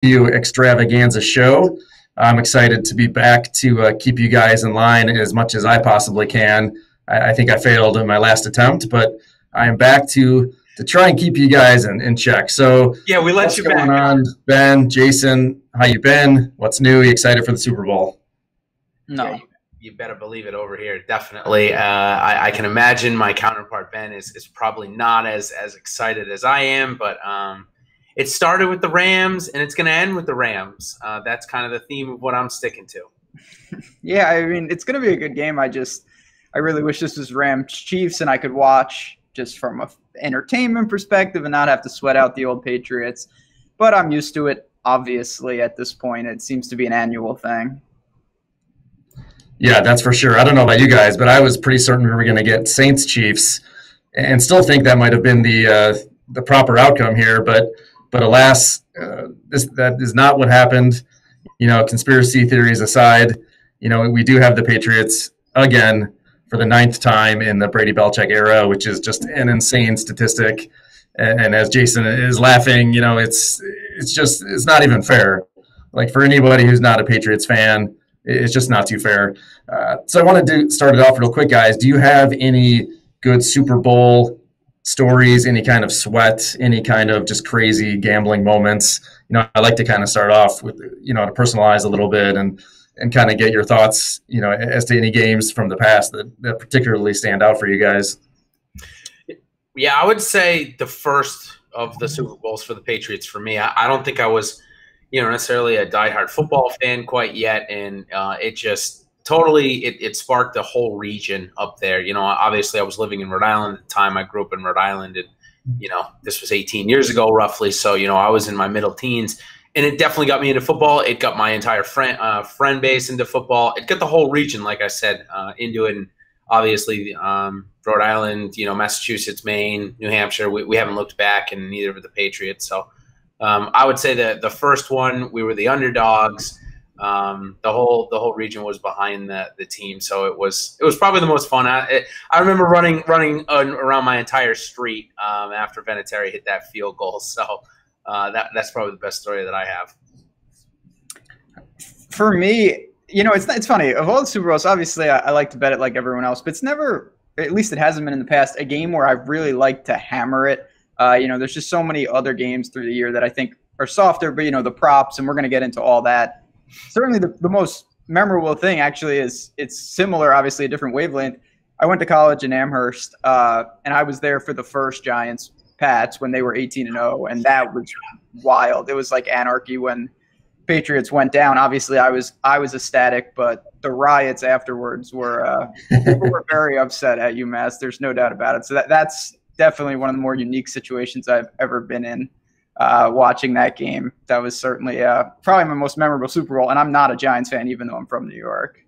preview extravaganza show. I'm excited to be back to keep you guys in line as much as I possibly can. I think I failed in my last attempt, but I am back to try and keep you guys in check. So yeah, we let what's you going back on, Ben, Jason? How you been? What's new? You excited for the Super Bowl? No. Yeah, you better believe it over here. Definitely. I can imagine my counterpart, Ben, is probably not as excited as I am, but it started with the Rams and it's going to end with the Rams. That's kind of the theme of what I'm sticking to. Yeah, I mean, it's going to be a good game. I really wish this was Rams Chiefs and I could watch just from a entertainment perspective and not have to sweat out the old Patriots. But I'm used to it, obviously, at this point. It seems to be an annual thing. Yeah, that's for sure. I don't know about you guys, but I was pretty certain we were going to get Saints Chiefs and still think that might have been the proper outcome here. But alas, that is not what happened. You know, conspiracy theories aside, you know, we do have the Patriots again for the 9th time in the Brady Belichick era, which is just an insane statistic. And as Jason is laughing, you know, it's not even fair. Like, for anybody who's not a Patriots fan, it's just not too fair. So I wanted to start it off real quick, guys. Do you have any good Super Bowl stories, any kind of sweat, any kind of just crazy gambling moments? You know, I like to kind of start off with, you know, to personalize a little bit and kind of get your thoughts, you know, as to any games from the past that particularly stand out for you guys. Yeah, I would say the first of the Super Bowls for the Patriots for me. I don't think I was, you know, necessarily a diehard football fan quite yet, and it just totally it sparked the whole region up there. You know, obviously I was living in Rhode Island at the time. I grew up in Rhode Island, and you know, this was 18 years ago roughly. So you know, I was in my middle teens. And it definitely got me into football. It got my entire friend base into football. It got the whole region, like I said, into it. And obviously, Rhode Island, you know, Massachusetts, Maine, New Hampshire, we haven't looked back, and neither of the Patriots. So I would say that the first one, we were the underdogs. The whole region was behind the team. So it was probably the most fun. I remember running around my entire street after Vinatieri hit that field goal. So. That's probably the best story that I have. For me, you know, it's funny. Of all the Super Bowls, obviously, I like to bet it like everyone else, but it's never, at least it hasn't been in the past, a game where I really like to hammer it. You know, there's just so many other games through the year that I think are softer, but, you know, the props, and we're going to get into all that. Certainly the most memorable thing, actually, is it's similar, obviously, a different wavelength. I went to college in Amherst, and I was there for the first Giants Pats when they were 18-0, and that was wild. It was like anarchy when Patriots went down. Obviously, I was ecstatic, but the riots afterwards were people were very upset at UMass. There's no doubt about it. So that's definitely one of the more unique situations I've ever been in. Watching that game, that was certainly probably my most memorable Super Bowl. And I'm not a Giants fan, even though I'm from New York.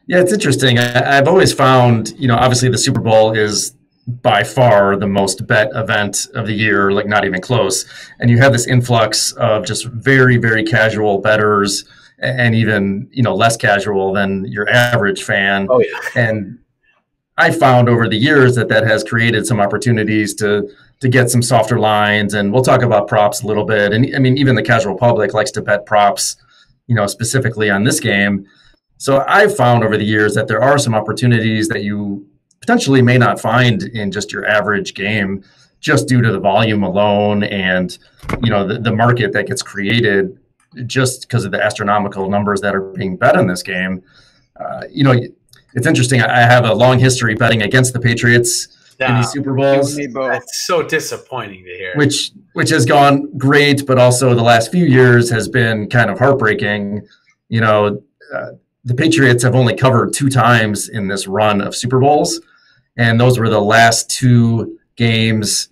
Yeah, it's interesting. I've always found, you know, obviously the Super Bowl is by far the most bet event of the year, like not even close. And you have this influx of just very, very casual bettors and even, you know, less casual than your average fan. Oh, yeah. And I found over the years that has created some opportunities to get some softer lines. And we'll talk about props a little bit. And I mean, even the casual public likes to bet props, you know, specifically on this game. So I've found over the years that there are some opportunities that you potentially may not find in just your average game, just due to the volume alone and, you know, the market that gets created just because of the astronomical numbers that are being bet in this game. You know, it's interesting. I have a long history betting against the Patriots in these Super Bowls. That's so disappointing to hear. Which has gone great, but also the last few years has been kind of heartbreaking. You know, the Patriots have only covered 2 times in this run of Super Bowls. And those were the last 2 games,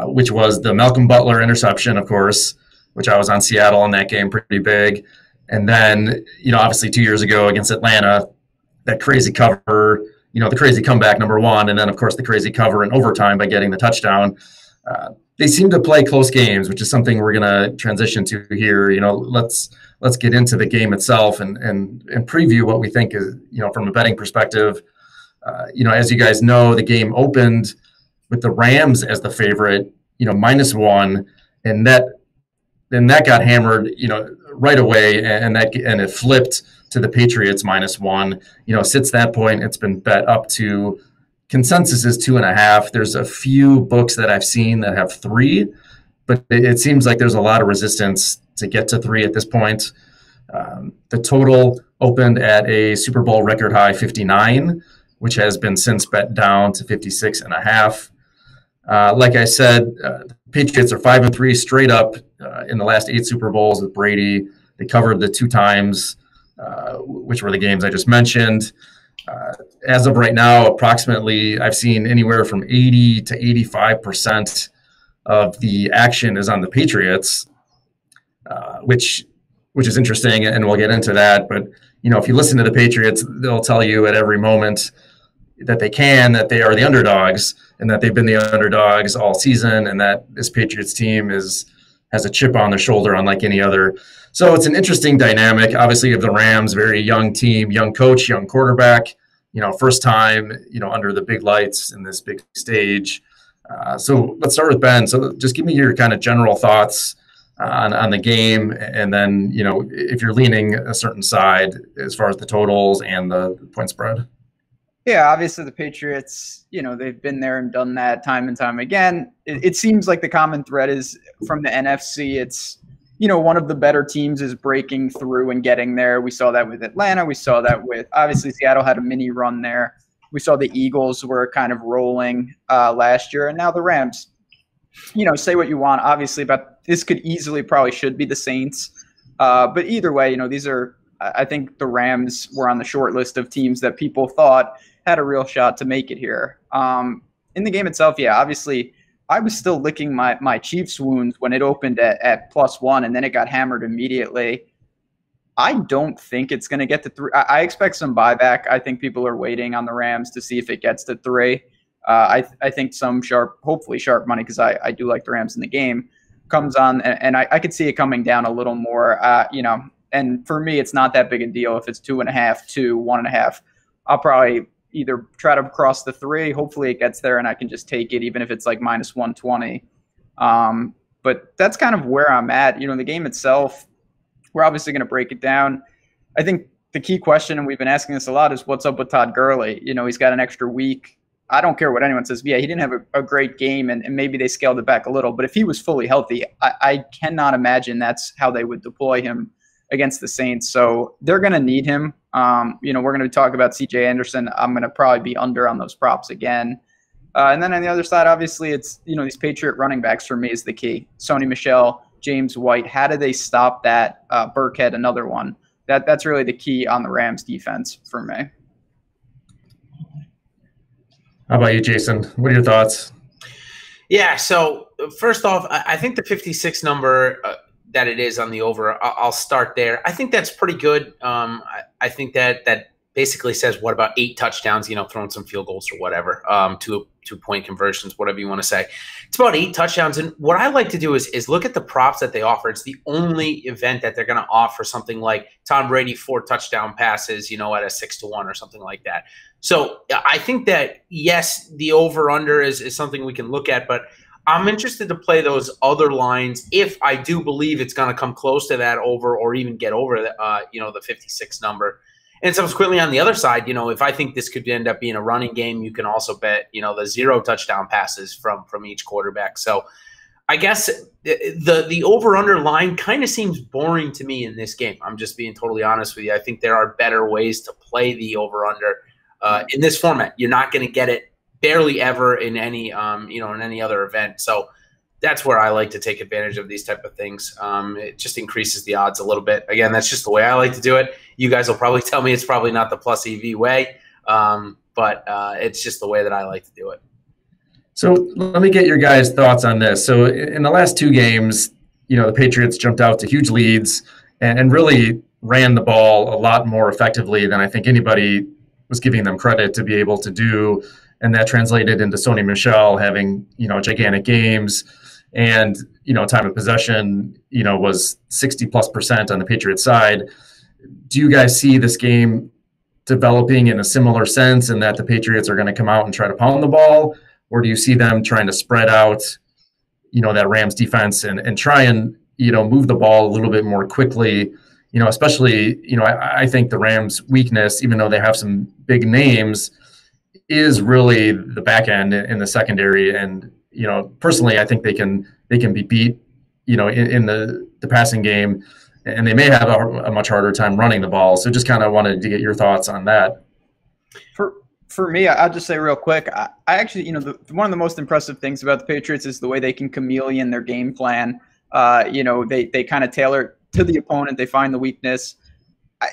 which was the Malcolm Butler interception, of course, which I was on Seattle in that game, pretty big. And then, you know, obviously 2 years ago against Atlanta, that crazy cover, you know, the crazy comeback, number one. And then, of course, the crazy cover in overtime by getting the touchdown. They seem to play close games, which is something we're going to transition to here. You know, let's get into the game itself and preview what we think is, you know, from a betting perspective. You know, as you guys know, the game opened with the Rams as the favorite, you know, -1, and that then that got hammered, right away, and it flipped to the Patriots -1. Since that point, it's been bet up to consensus is 2.5. There's a few books that I've seen that have 3, but it seems like there's a lot of resistance to get to 3 at this point. The total opened at a Super Bowl record high 59, which has been since bet down to 56.5. Like I said, the Patriots are 5-3 straight up in the last 8 Super Bowls with Brady. They covered the 2 times, which were the games I just mentioned. As of right now, approximately, I've seen anywhere from 80 to 85% of the action is on the Patriots, which is interesting, and we'll get into that. But if you listen to the Patriots, they'll tell you at every moment that that they are the underdogs, and that they've been the underdogs all season, and that this Patriots team has a chip on their shoulder unlike any other. So it's an interesting dynamic. Obviously, of the Rams, very young team, young coach, young quarterback. First time under the big lights in this big stage. So let's start with Ben. So just give me your kind of general thoughts on the game, and then if you're leaning a certain side as far as the totals and the point spread. Yeah, obviously the Patriots, they've been there and done that time and time again. It seems like the common thread is from the NFC. It's, one of the better teams is breaking through and getting there. We saw that with Atlanta. We saw that with, obviously, Seattle had a mini run there. We saw the Eagles were kind of rolling last year, and now the Rams. Say what you want, obviously, but this could easily probably should be the Saints. But either way, these are, I think the Rams were on the short list of teams that people thought had a real shot to make it here. In the game itself, yeah, obviously, I was still licking my Chiefs wounds when it opened at +1, and then it got hammered immediately. I don't think it's going to get to 3. I expect some buyback. I think people are waiting on the Rams to see if it gets to 3. I think some hopefully sharp money, because I do like the Rams in the game, comes on, and I could see it coming down a little more. And for me, it's not that big a deal if it's 2.5 to 1.5. I'll probably either try to cross the 3. Hopefully it gets there and I can just take it, even if it's like -120. But that's kind of where I'm at. The game itself, we're obviously going to break it down. I think the key question, and we've been asking this a lot, is what's up with Todd Gurley? He's got an extra week. I don't care what anyone says. Yeah, he didn't have a great game, and maybe they scaled it back a little. But if he was fully healthy, I cannot imagine that's how they would deploy him against the Saints. So they're going to need him. We're going to talk about CJ Anderson. I'm going to probably be under on those props again. And then on the other side, obviously, it's, these Patriot running backs for me is the key. Sony Michel, James White. How do they stop that? Burkhead, another one. That's really the key on the Rams defense for me. How about you, Jason? What are your thoughts? Yeah, so first off, I think the 56 number that it is on the over, I'll start there. I think that's pretty good. I think that basically says, what about 8 touchdowns, throwing some field goals or whatever, two-point conversions, whatever you want to say. It's about 8 touchdowns. And what I like to do is look at the props that they offer. It's the only event that they're going to offer something like Tom Brady 4 touchdown passes, at a 6-1 or something like that. So I think that, yes, the over-under is something we can look at, but I'm interested to play those other lines if I do believe it's going to come close to that over or even get over the 56 number. And subsequently on the other side, if I think this could end up being a running game, you can also bet, the 0 touchdown passes from each quarterback. So I guess the over-under line kind of seems boring to me in this game. I'm just being totally honest with you. I think there are better ways to play the over-under in this format. You're not going to get it barely ever in any in any other event. So that's where I like to take advantage of these type of things. It just increases the odds a little bit. Again, that's just the way I like to do it. You guys will probably tell me it's probably not the plus EV way, but it's just the way that I like to do it. So let me get your guys' thoughts on this. So in the last 2 games, the Patriots jumped out to huge leads and really ran the ball a lot more effectively than I think anybody was giving them credit to be able to do. And that translated into Sony Michel having, gigantic games, and, time of possession, was 60+% on the Patriots side. Do you guys see this game developing in a similar sense, in that the Patriots are going to come out and try to pound the ball? Or do you see them trying to spread out, that Rams defense and try and, move the ball a little bit more quickly. Especially, I think the Rams' weakness, even though they have some big names, is really the back end in the secondary. And, personally, I think they can be beat, in the passing game, and they may have a much harder time running the ball. So just kind of wanted to get your thoughts on that. For me, I'll just say real quick, I actually, one of the most impressive things about the Patriots is the way they can chameleon their game plan. They kind of tailor to the opponent. They find the weakness.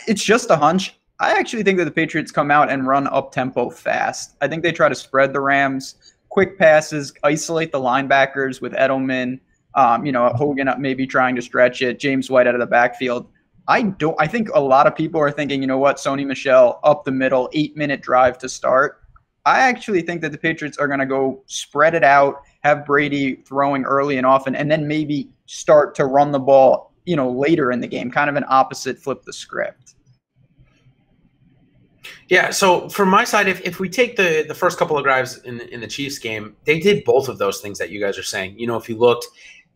It's just a hunch. I actually think that the Patriots come out and run up-tempo fast. I think they try to spread the Rams, quick passes, isolate the linebackers with Edelman, Hogan maybe trying to stretch it, James White out of the backfield. I think a lot of people are thinking, Sony Michel up the middle, 8-minute drive to start. I actually think that the Patriots are going to go spread it out, have Brady throwing early and often, and then maybe start to run the ball, later in the game, kind of an opposite flip the script. Yeah, so from my side, if we take the first couple of drives in the Chiefs game, they did both of those things that you guys are saying. If you looked,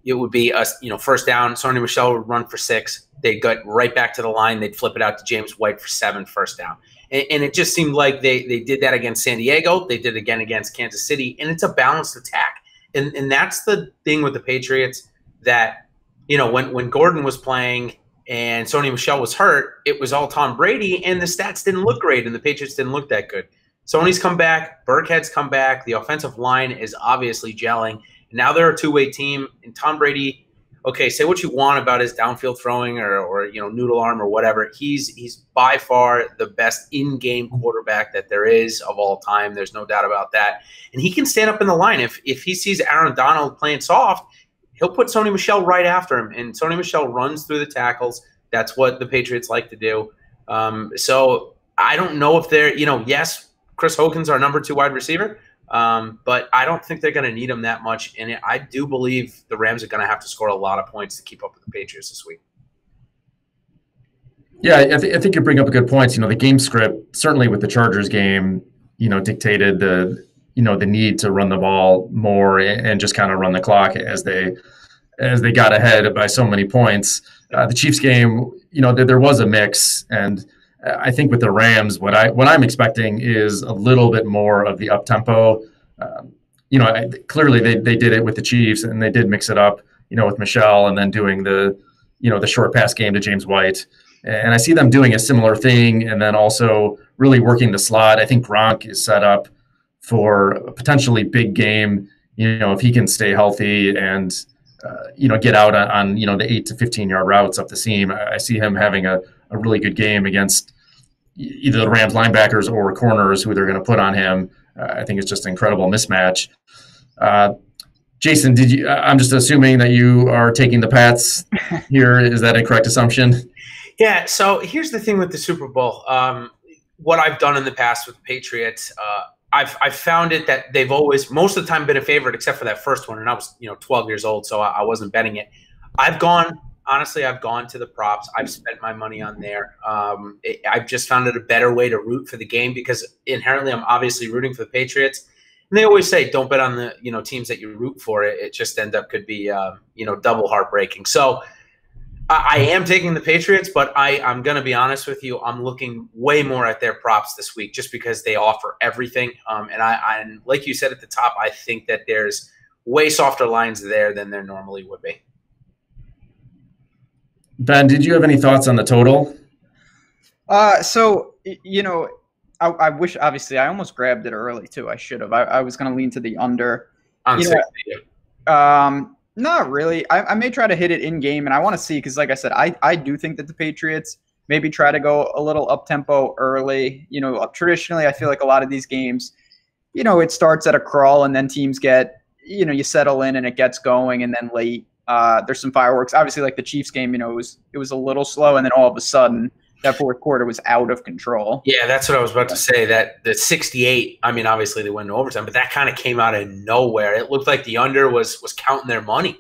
it would be first down, Sony Michel would run for 6. They'd get right back to the line. They'd flip it out to James White for 7 first down. And it just seemed like they did that against San Diego. They did it again against Kansas City. And it's a balanced attack. And that's the thing with the Patriots that, when Gordon was playing and Sony Michel was hurt, it was all Tom Brady, and the stats didn't look great, and the Patriots didn't look that good. Sony's come back. Burkhead's come back. The offensive line is obviously gelling. And now they're a two-way team, and Tom Brady – okay, say what you want about his downfield throwing or noodle arm or whatever. He's by far the best in-game quarterback that there is of all time. There's no doubt about that. And he can stand up in the line. If he sees Aaron Donald playing soft, he'll put Sony Michel right after him. And Sony Michel runs through the tackles. That's what the Patriots like to do. So I don't know if they're, yes, Chris Hogan's our number 2 wide receiver. But I don't think they're going to need him that much. And I do believe the Rams are going to have to score a lot of points to keep up with the Patriots this week. Yeah, I think you bring up a good point. The game script, certainly with the Chargers game, dictated the need to run the ball more and just kind of run the clock as they got ahead by so many points. The Chiefs game, there was a mix, and I think with the Rams, what I'm expecting is a little bit more of the up tempo. Clearly they did it with the Chiefs, and they did mix it up, with Michel, and then doing the short pass game to James White. And I see them doing a similar thing, and then also really working the slot. I think Gronk is set up for a potentially big game. If he can stay healthy and get out on the 8 to 15-yard routes up the seam, I see him having a really good game against either the Rams linebackers or corners who they're going to put on him. I think it's just an incredible mismatch. Jason, I'm just assuming that you are taking the Pats here. Is that a correct assumption? Yeah. So here's the thing with the Super Bowl. What I've done in the past with the Patriots, I've found it that they've always, most of the time, been a favorite, except for that first one. And I was, 12 years old, so I wasn't betting it. I've gone to the props. I've spent my money on there. I've just found it a better way to root for the game because inherently I'm obviously rooting for the Patriots. And they always say don't bet on the teams that you root for. It just could be double heartbreaking. So I am taking the Patriots, but I'm going to be honest with you. I'm looking way more at their props this week just because they offer everything. And like you said at the top, I think that there's way softer lines there than there normally would be. Ben, did you have any thoughts on the total? I wish, obviously, I almost grabbed it early too. I should have. I was going to lean to the under. On 60. Not really. I may try to hit it in game, and I want to see because, like I said, I do think that the Patriots maybe try to go a little up tempo early. Traditionally, I feel like a lot of these games, it starts at a crawl, and then teams get, you settle in and it gets going, and then late. There's some fireworks. Obviously, like the Chiefs game, it was a little slow, and then all of a sudden, that fourth quarter was out of control. Yeah, that's what I was about to say. That the 68. I mean, obviously they went to overtime, but that kind of came out of nowhere. It looked like the under was counting their money.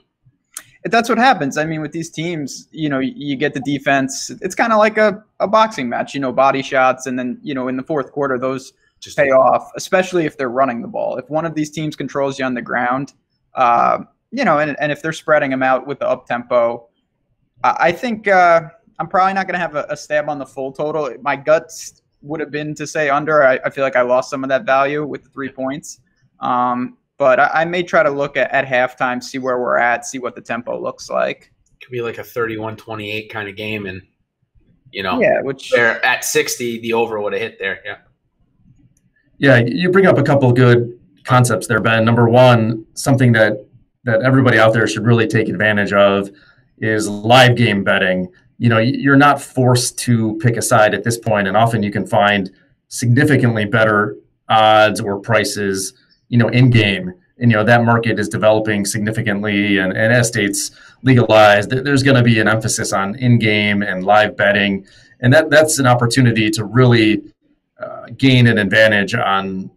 That's what happens. I mean, with these teams, you get the defense. It's kind of like a boxing match. Body shots, and then in the fourth quarter, those just pay off, especially if they're running the ball. If one of these teams controls you on the ground. And if they're spreading them out with the up tempo, I think I'm probably not going to have a stab on the full total. My guts would have been to say under. I feel like I lost some of that value with the 3 points. But I may try to look at halftime, see where we're at, see what the tempo looks like. Could be like a 31-28 kind of game, and which they're at 60, the over would have hit there. Yeah. Yeah, you bring up a couple good concepts there, Ben. Number one, something that everybody out there should really take advantage of is live game betting. You're not forced to pick a side at this point, and often you can find significantly better odds or prices, in game. And that market is developing significantly, and as states legalize, there's going to be an emphasis on in-game and live betting, and that's an opportunity to really gain an advantage on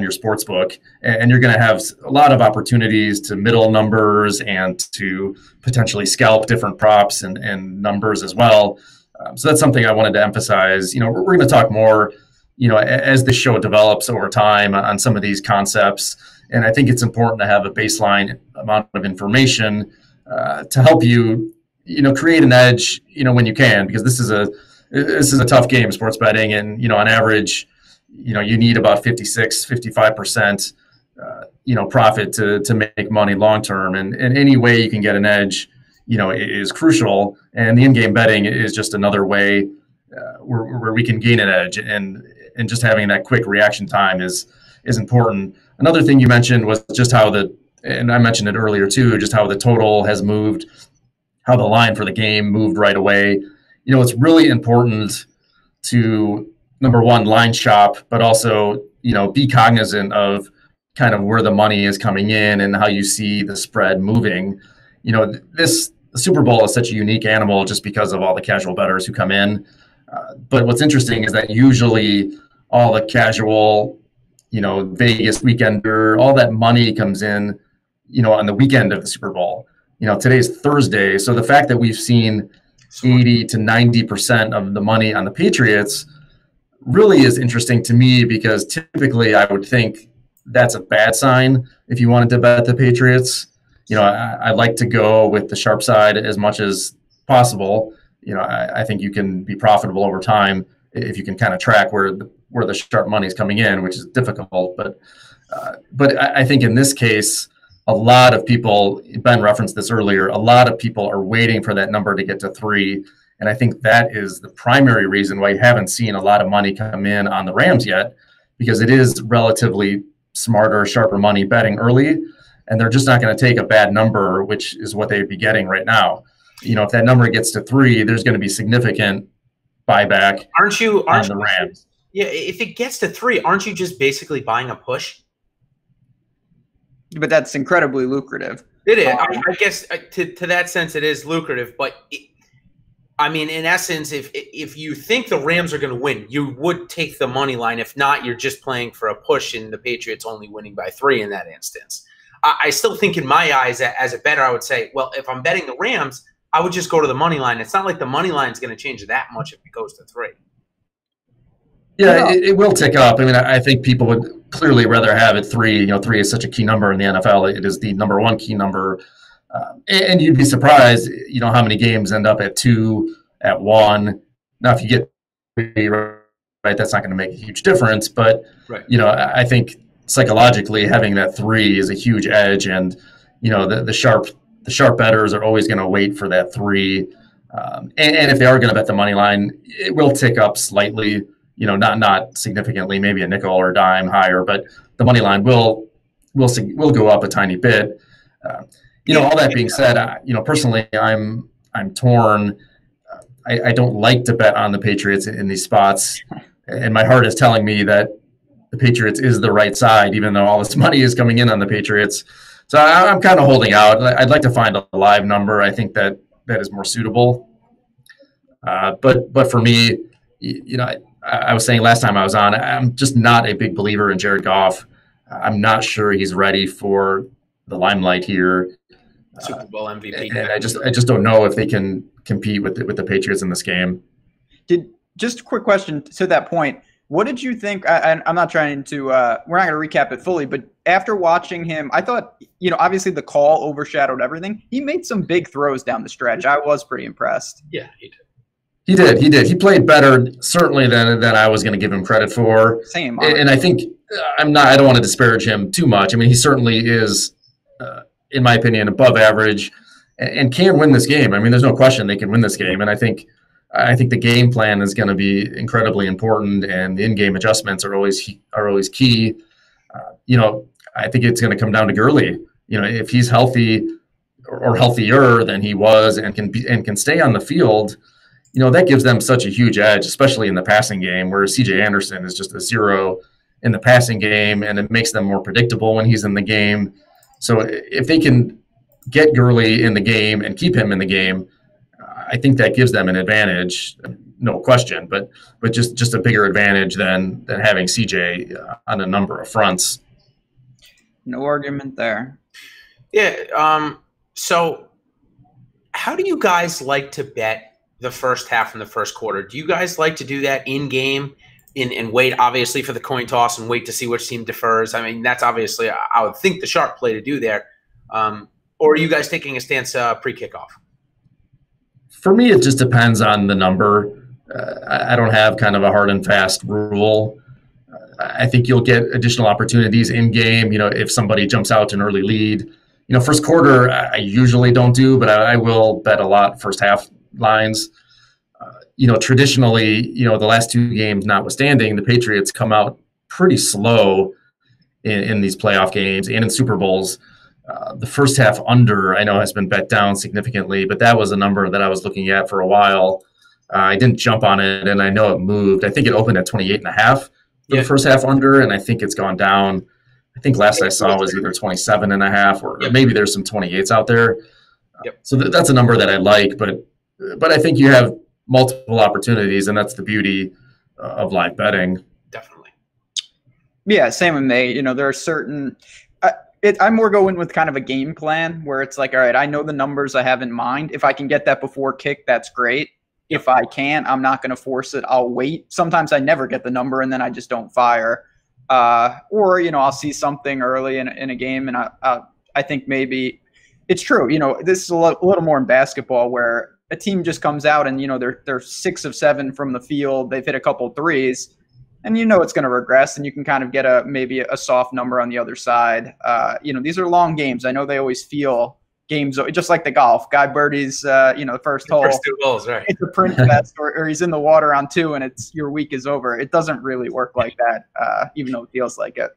your sports book, and you're going to have a lot of opportunities to middle numbers and to potentially scalp different props and numbers as well. So that's something I wanted to emphasize. We're going to talk more, as the show develops over time on some of these concepts. And I think it's important to have a baseline amount of information to help you, create an edge, when you can, because this is a tough game, sports betting, and on average, you need about 55%, profit to make money long term, and any way you can get an edge, is crucial. And the in-game betting is just another way where we can gain an edge, and just having that quick reaction time is important. Another thing you mentioned was just how and I mentioned it earlier too, just how the total has moved, how the line for the game moved right away. It's really important to, number one, line shop, but also, be cognizant of kind of where the money is coming in and how you see the spread moving. The Super Bowl is such a unique animal just because of all the casual bettors who come in. But what's interesting is that usually all the casual, Vegas weekender, all that money comes in, on the weekend of the Super Bowl. Today's Thursday. So the fact that we've seen 80 to 90% of the money on the Patriots really is interesting to me, because typically I would think that's a bad sign if you wanted to bet the Patriots. I like to go with the sharp side as much as possible. I think you can be profitable over time if you can kind of track where the sharp money is coming in, which is difficult. But I think in this case, a lot of people, Ben referenced this earlier, a lot of people are waiting for that number to get to 3. And I think that is the primary reason why you haven't seen a lot of money come in on the Rams yet, because it is relatively smarter, sharper money betting early, and they're just not going to take a bad number, which is what they'd be getting right now. If that number gets to 3, there's going to be significant buyback on the Rams. Yeah, if it gets to 3, aren't you just basically buying a push? But that's incredibly lucrative. It is. I guess to that sense, it is lucrative. But in essence, if you think the Rams are going to win, you would take the money line. If not, you're just playing for a push, and the Patriots only winning by 3 in that instance. I still think, in my eyes, as a bettor, I would say, well, if I'm betting the Rams, I would just go to the money line. It's not like the money line is going to change that much if it goes to 3. Yeah, it will tick up. I think people would clearly rather have it 3. 3 is such a key number in the NFL. It is the number one key number. And you'd be surprised, how many games end up at 2, at 1. Now, if you get 3, right, that's not going to make a huge difference. But, right. I think psychologically having that 3 is a huge edge. And, the sharp bettors are always going to wait for that 3. And if they are going to bet the money line, it will tick up slightly. Not significantly, maybe a nickel or a dime higher, but the money line will go up a tiny bit. All that being said, personally, I'm torn. I don't like to bet on the Patriots in these spots, and my heart is telling me that the Patriots is the right side, even though all this money is coming in on the Patriots. So I'm kind of holding out. I'd like to find a live number. I think that is more suitable. But for me, I was saying last time I was on, I'm just not a big believer in Jared Goff. I'm not sure he's ready for the limelight here. Super Bowl MVP. And I just don't know if they can compete with the Patriots in this game. Just a quick question to that point. What did you think? I'm not trying to. We're not going to recap it fully, but after watching him, I thought, obviously the call overshadowed everything. He made some big throws down the stretch. I was pretty impressed. Yeah, he did. He did. He played better, certainly, than I was going to give him credit for. Same. And I think I don't want to disparage him too much. I mean, he certainly is, in my opinion, above average and can win this game. I mean, there's no question they can win this game. And I think the game plan is going to be incredibly important, and the in-game adjustments are always key. I think it's going to come down to Gurley. If he's healthy or healthier than he was and can stay on the field, that gives them such a huge edge, especially in the passing game, where C.J. Anderson is just a zero in the passing game, and it makes them more predictable when he's in the game. So if they can get Gurley in the game and keep him in the game, I think that gives them an advantage, no question, but just a bigger advantage than having C.J. on a number of fronts. No argument there. Yeah. So how do you guys like to bet the first half and the first quarter? Do you guys like to do that in game and wait, obviously, for the coin toss and wait to see which team defers? I mean, that's obviously, I would think, the sharp play to do there. Or are you guys taking a stance pre-kickoff? For me, it just depends on the number. I don't have kind of a hard and fast rule. I think you'll get additional opportunities in game, if somebody jumps out to an early lead. First quarter, I usually don't do, but I will bet a lot first half lines. Traditionally, the last two games notwithstanding, the Patriots come out pretty slow in these playoff games and in Super Bowls. The first half under, I know, has been bet down significantly, but that was a number that I was looking at for a while. I didn't jump on it, and I know it moved. I think it opened at 28.5 for the first half under, and I think it's gone down. I think last I saw was either 27.5 or maybe there's some 28s out there. So that's a number that I like, but I think you have multiple opportunities, and that's the beauty of live betting. Definitely. Yeah, same with me. There are certain I'm more going with kind of a game plan where it's like, all right, I know the numbers I have in mind. If I can get that before kick, that's great. If I can't, I'm not going to force it. I'll wait. Sometimes I never get the number and then I just don't fire. Or, I'll see something early in a game and I think maybe it's true. This is a little more in basketball where a team just comes out and, they're 6 of 7 from the field. They've hit a couple threes and it's going to regress and you can kind of get maybe a soft number on the other side. These are long games. I know they always feel games just like the golf. Guy birdies, the first hole. First 2 holes, right? It's a print fest, or he's in the water on 2, and your week is over. It doesn't really work like that, even though it feels like it.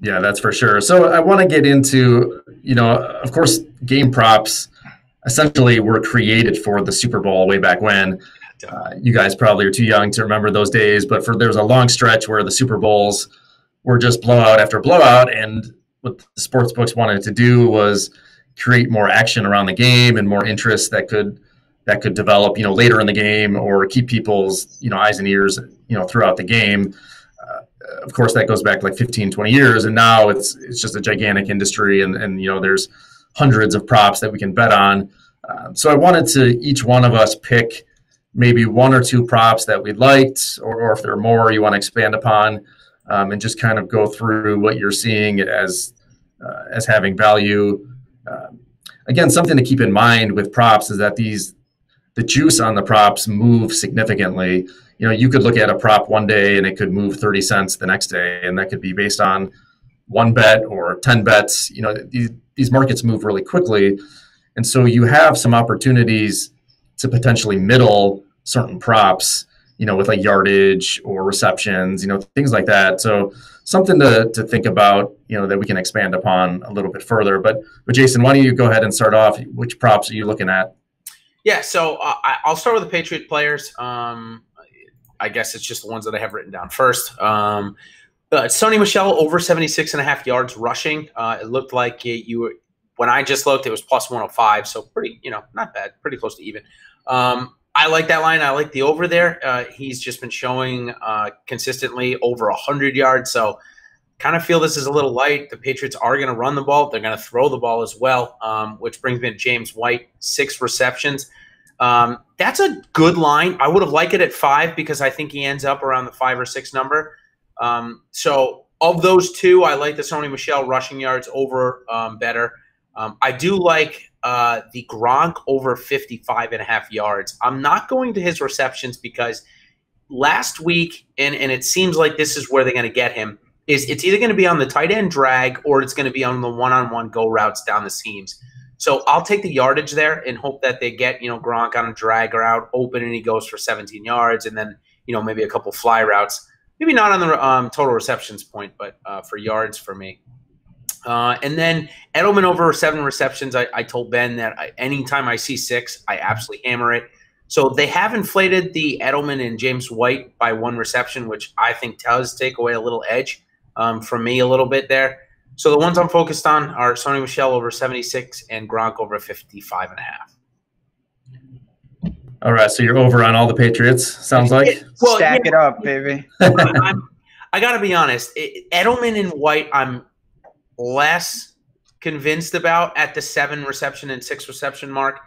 Yeah, that's for sure. So I want to get into, of course, game props essentially were created for the Super Bowl way back when. You guys probably are too young to remember those days, but there was a long stretch where the Super Bowls were just blowout after blowout, and what the sports books wanted to do was create more action around the game and more interest that could develop, later in the game, or keep people's, eyes and ears, throughout the game. Of course, that goes back like 15, 20 years, and now it's just a gigantic industry, and there's hundreds of props that we can bet on. So I wanted to each one of us pick maybe 1 or 2 props that we liked, or if there are more you want to expand upon, and just kind of go through what you're seeing as having value. Again, something to keep in mind with props is that the juice on the props move significantly. You could look at a prop one day and it could move 30 cents the next day, and that could be based on 1 bet or 10 bets. These markets move really quickly, and so you have some opportunities to potentially middle certain props, with like yardage or receptions, things like that. So something to think about, that we can expand upon a little bit further. But Jason, why don't you go ahead and start off? Which props are you looking at? Yeah, so I'll start with the Patriot players. I guess it's just the ones that I have written down first. Sony Michel over 76.5 yards rushing. It looked like when I just looked, it was plus 105. So pretty, not bad, pretty close to even. I like that line. I like the over there. He's just been showing consistently over 100 yards. So kind of feel this is a little light. The Patriots are going to run the ball. They're going to throw the ball as well, which brings me to James White, 6 receptions. That's a good line. I would have liked it at 5 because I think he ends up around the 5 or 6 number. So of those two, I like the Sony Michel rushing yards over better. I do like the Gronk over 55.5 yards. I'm not going to his receptions because last week, and it seems like this is where they're going to get him, is it's either going to be on the tight end drag or it's going to be on the one-on-one go routes down the seams. So I'll take the yardage there and hope that they get, Gronk on a drag route open and he goes for 17 yards and then, maybe a couple fly routes. Maybe not on the total receptions point, but for yards for me. And then Edelman over 7 receptions. I told Ben that anytime I see 6, I absolutely hammer it. So they have inflated the Edelman and James White by 1 reception, which I think does take away a little edge from me a little bit there. So the ones I'm focused on are Sony Michel over 76 and Gronk over 55.5. All right, so you're over on all the Patriots, sounds like. Well, Stack it up, baby. I got to be honest. Edelman and White, I'm less convinced about at the 7 reception and 6 reception mark,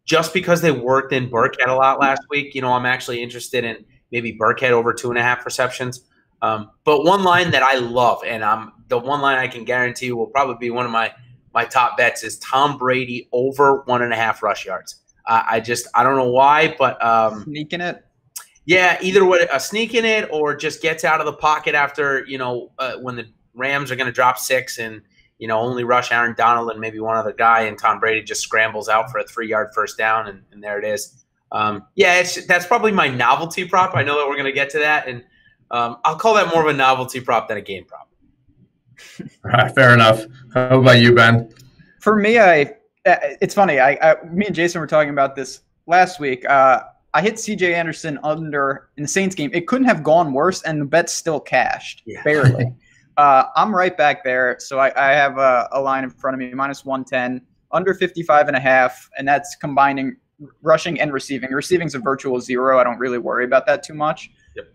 just because they worked in Burkhead a lot last week. I'm actually interested in maybe Burkhead over 2.5 receptions. But one line that I love, and the one line I can guarantee will probably be one of my top bets, is Tom Brady over 1.5 rush yards. I don't know why, but sneaking it. Yeah, either way, sneaking it or just gets out of the pocket after when the Rams are going to drop 6 and only rush Aaron Donald and maybe one other guy, and Tom Brady just scrambles out for a 3-yard first down, and there it is. That's probably my novelty prop. I know that we're going to get to that, and I'll call that more of a novelty prop than a game prop. All right, fair enough. How about you, Ben? For me, it's funny. Me and Jason were talking about this last week. I hit C.J. Anderson under in the Saints game. It couldn't have gone worse, and the bet still cashed, barely. I'm right back there. So I have a line in front of me, -110, under 55.5, and that's combining rushing and receiving. Receiving's a virtual 0. I don't really worry about that too much. Yep.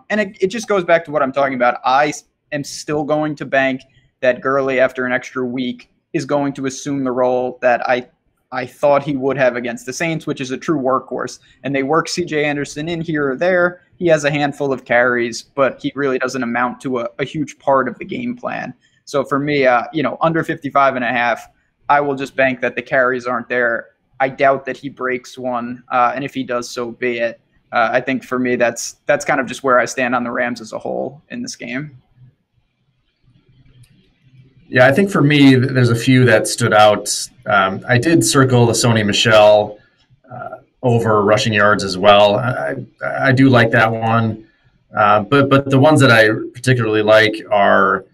And it just goes back to what I'm talking about. I am still going to bank that Gurley, after an extra week, is going to assume the role that I thought he would have against the Saints, which is a true workhorse. And they work C.J. Anderson in here or there. He has a handful of carries, but he really doesn't amount to a huge part of the game plan. So for me, under 55.5, I will just bank that the carries aren't there. I doubt that he breaks one, and if he does, so be it. I think for me, that's kind of just where I stand on the Rams as a whole in this game. Yeah, I think for me, there's a few that stood out. I did circle the Sony Michel over rushing yards as well. I do like that one. But the ones that I particularly like are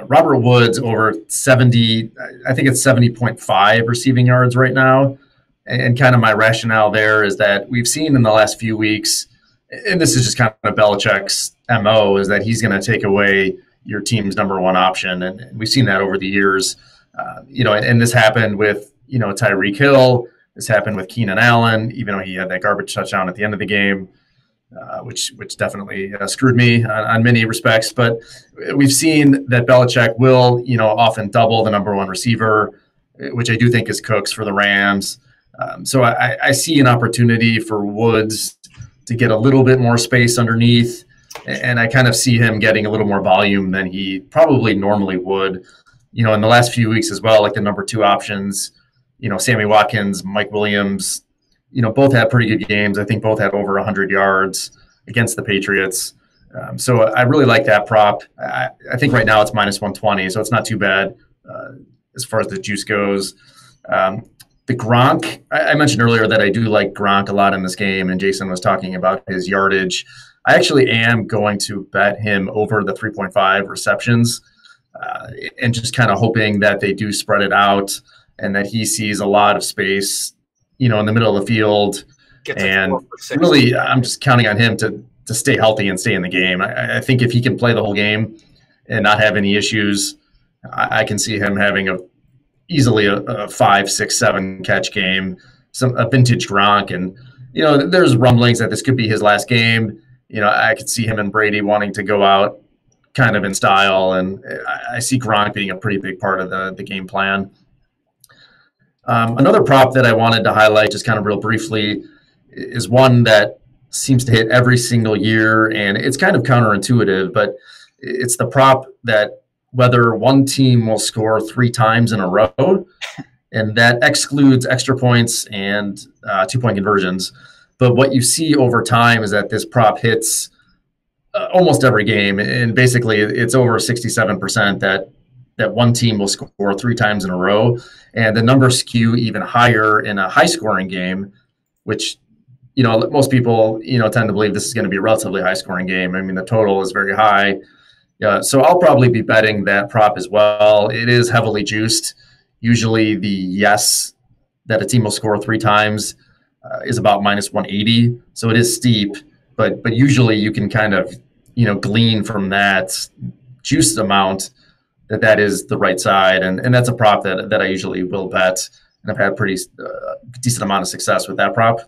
Robert Woods over 70. I think it's 70.5 receiving yards right now. And kind of my rationale there is that we've seen in the last few weeks, and this is just kind of Belichick's MO, is that he's going to take away your team's number one option. And we've seen that over the years. And this happened with, Tyreek Hill. This happened with Keenan Allen, even though he had that garbage touchdown at the end of the game, which definitely screwed me on many respects. But we've seen that Belichick will, often double the number one receiver, which I do think is Cooks for the Rams. So I see an opportunity for Woods to get a little bit more space underneath, and I kind of see him getting a little more volume than he probably normally would. In the last few weeks as well, like the number 2 options, Sammy Watkins, Mike Williams, both had pretty good games. I think both had over 100 yards against the Patriots. So I really like that prop. I think right now it's -120, so it's not too bad as far as the juice goes. The Gronk, I mentioned earlier that I do like Gronk a lot in this game, and Jason was talking about his yardage. I actually am going to bet him over the 3.5 receptions and just kind of hoping that they do spread it out and that he sees a lot of space, in the middle of the field. And really, I'm just counting on him to stay healthy and stay in the game. I think if he can play the whole game and not have any issues, I can see him having easily a 5, 6, 7 catch game, a vintage Gronk. And, there's rumblings that this could be his last game. I could see him and Brady wanting to go out kind of in style. And I see Gronk being a pretty big part of the game plan. Another prop that I wanted to highlight just kind of real briefly is one that seems to hit every single year, and it's kind of counterintuitive, but it's the prop that whether one team will score 3 times in a row, and that excludes extra points and 2-point conversions. But what you see over time is that this prop hits almost every game, and basically it's over 67% that one team will score 3 times in a row, and the numbers skew even higher in a high-scoring game, which most people tend to believe this is going to be a relatively high-scoring game. I mean, the total is very high. So I'll probably be betting that prop as well. It is heavily juiced. Usually the yes that a team will score 3 times is about minus 180. So it is steep, but usually you can kind of glean from that juiced amount that is the right side, and that's a prop that I usually will bet, and I've had pretty decent amount of success with that prop.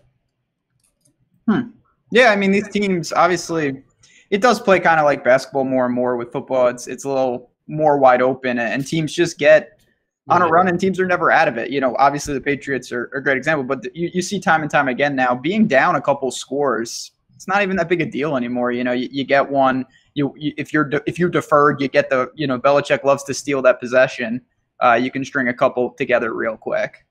Yeah, I mean, these teams, obviously, it does play kind of like basketball more and more. With football, it's a little more wide open, and teams just get on a run, and teams are never out of it. Obviously the Patriots are a great example, but you see time and time again now, being down a couple scores, it's not even that big a deal anymore. You get one. If you're deferred, you get the Belichick loves to steal that possession. You can string a couple together real quick.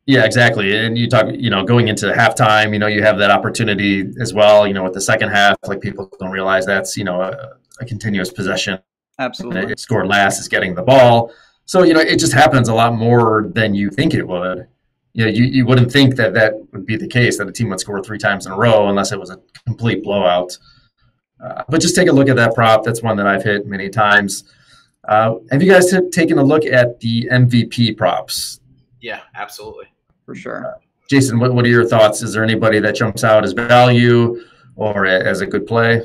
Yeah, exactly. And you talk, going into halftime, you have that opportunity as well. With the second half, like people don't realize that's a continuous possession. Absolutely. Scored last is getting the ball. So it just happens a lot more than you think it would. You wouldn't think that would be the case, that a team would score 3 times in a row unless it was a complete blowout. But just take a look at that prop. That's one that I've hit many times. Have you guys taken a look at the MVP props? Yeah, absolutely. For sure. Jason, what are your thoughts? Is there anybody that jumps out as value or as a good play?